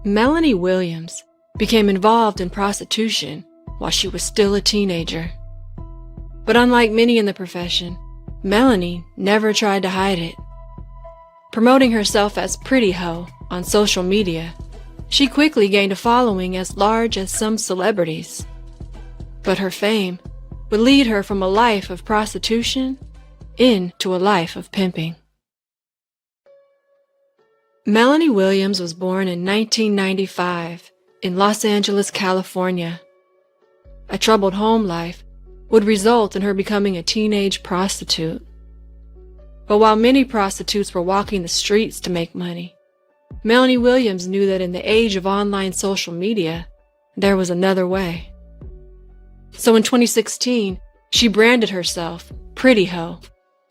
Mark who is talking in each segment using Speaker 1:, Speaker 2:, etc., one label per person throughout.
Speaker 1: Melanie Williams became involved in prostitution while she was still a teenager. But unlike many in the profession, Melanie never tried to hide it. Promoting herself as Pretty Hoe on social media, she quickly gained a following as large as some celebrities. But her fame would lead her from a life of prostitution into a life of pimping. Melanie Williams was born in 1995 in Los Angeles, California. A troubled home life would result in her becoming a teenage prostitute. But while many prostitutes were walking the streets to make money, Melanie Williams knew that in the age of online social media, there was another way. So in 2016, she branded herself Pretty Hoe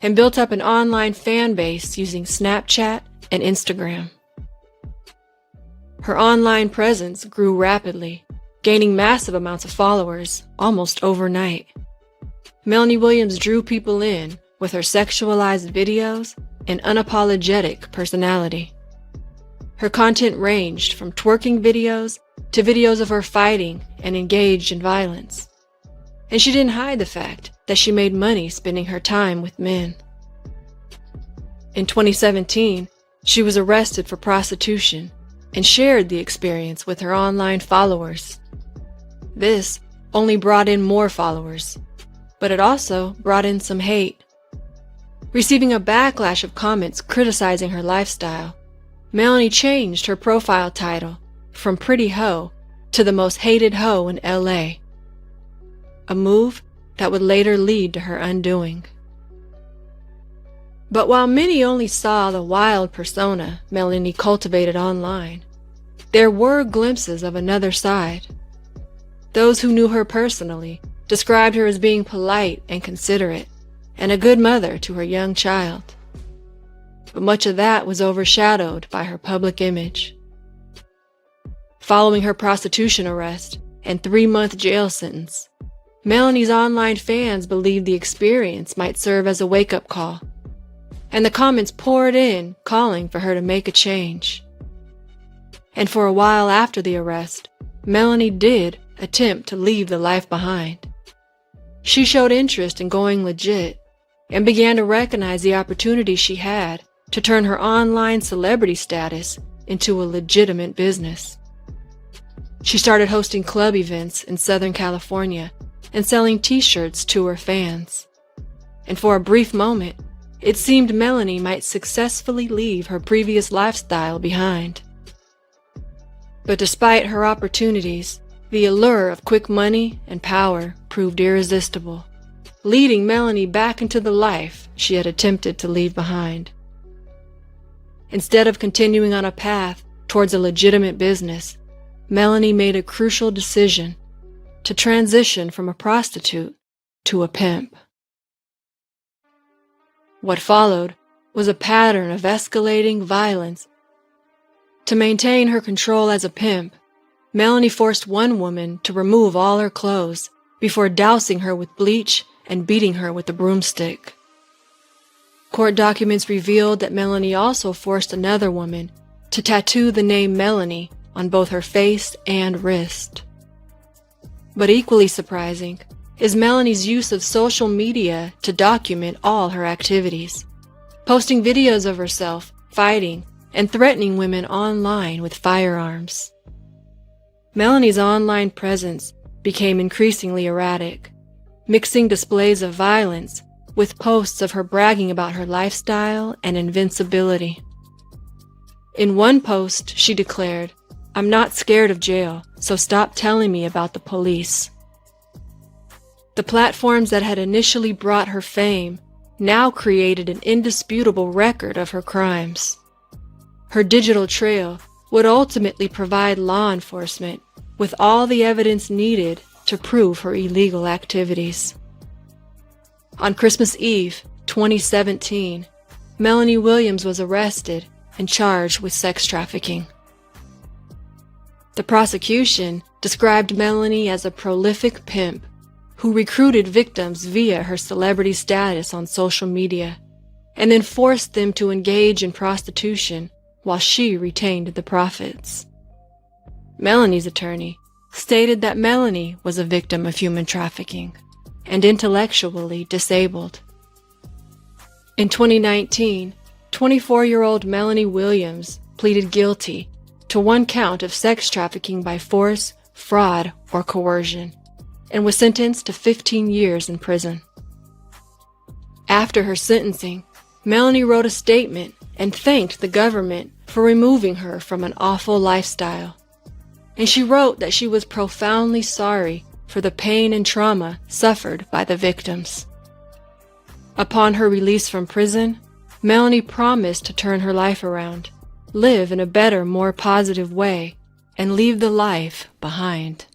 Speaker 1: and built up an online fan base using Snapchat and Instagram. Her online presence grew rapidly, gaining massive amounts of followers almost overnight. Melanie Williams drew people in with her sexualized videos and unapologetic personality. Her content ranged from twerking videos to videos of her fighting and engaged in violence. And she didn't hide the fact that she made money spending her time with men. In 2017, she was arrested for prostitution and shared the experience with her online followers. This only brought in more followers, but it also brought in some hate. Receiving a backlash of comments criticizing her lifestyle, Melanie changed her profile title from Pretty Hoe to the most hated hoe in LA, a move that would later lead to her undoing. But while many only saw the wild persona Melanie cultivated online, there were glimpses of another side. Those who knew her personally described her as being polite and considerate, and a good mother to her young child. But much of that was overshadowed by her public image. Following her prostitution arrest and 3-month jail sentence, Melanie's online fans believed the experience might serve as a wake-up call, and the comments poured in calling for her to make a change. And for a while after the arrest, Melanie did attempt to leave the life behind. She showed interest in going legit and began to recognize the opportunity she had to turn her online celebrity status into a legitimate business. She started hosting club events in Southern California and selling t-shirts to her fans. And for a brief moment, it seemed Melanie might successfully leave her previous lifestyle behind. But despite her opportunities, the allure of quick money and power proved irresistible, leading Melanie back into the life she had attempted to leave behind. Instead of continuing on a path towards a legitimate business, Melanie made a crucial decision to transition from a prostitute to a pimp. What followed was a pattern of escalating violence. To maintain her control as a pimp, Melanie forced one woman to remove all her clothes before dousing her with bleach and beating her with a broomstick. Court documents revealed that Melanie also forced another woman to tattoo the name Melanie on both her face and wrist. But equally surprising is Melanie's use of social media to document all her activities, posting videos of herself fighting and threatening women online with firearms. Melanie's online presence became increasingly erratic, mixing displays of violence with posts of her bragging about her lifestyle and invincibility. In one post, she declared, "I'm not scared of jail, so stop telling me about the police." The platforms that had initially brought her fame now created an indisputable record of her crimes. Her digital trail would ultimately provide law enforcement with all the evidence needed to prove her illegal activities. On Christmas Eve, 2017, Melanie Williams was arrested and charged with sex trafficking. The prosecution described Melanie as a prolific pimp who recruited victims via her celebrity status on social media and then forced them to engage in prostitution while she retained the profits. Melanie's attorney, stated that Melanie was a victim of human trafficking and intellectually disabled. In 2019, 24-year-old Melanie Williams pleaded guilty to 1 count of sex trafficking by force, fraud, or coercion, and was sentenced to 15 years in prison. After her sentencing, Melanie wrote a statement and thanked the government for removing her from an awful lifestyle. And she wrote that she was profoundly sorry for the pain and trauma suffered by the victims. Upon her release from prison, Melanie promised to turn her life around, live in a better, more positive way, and leave the life behind.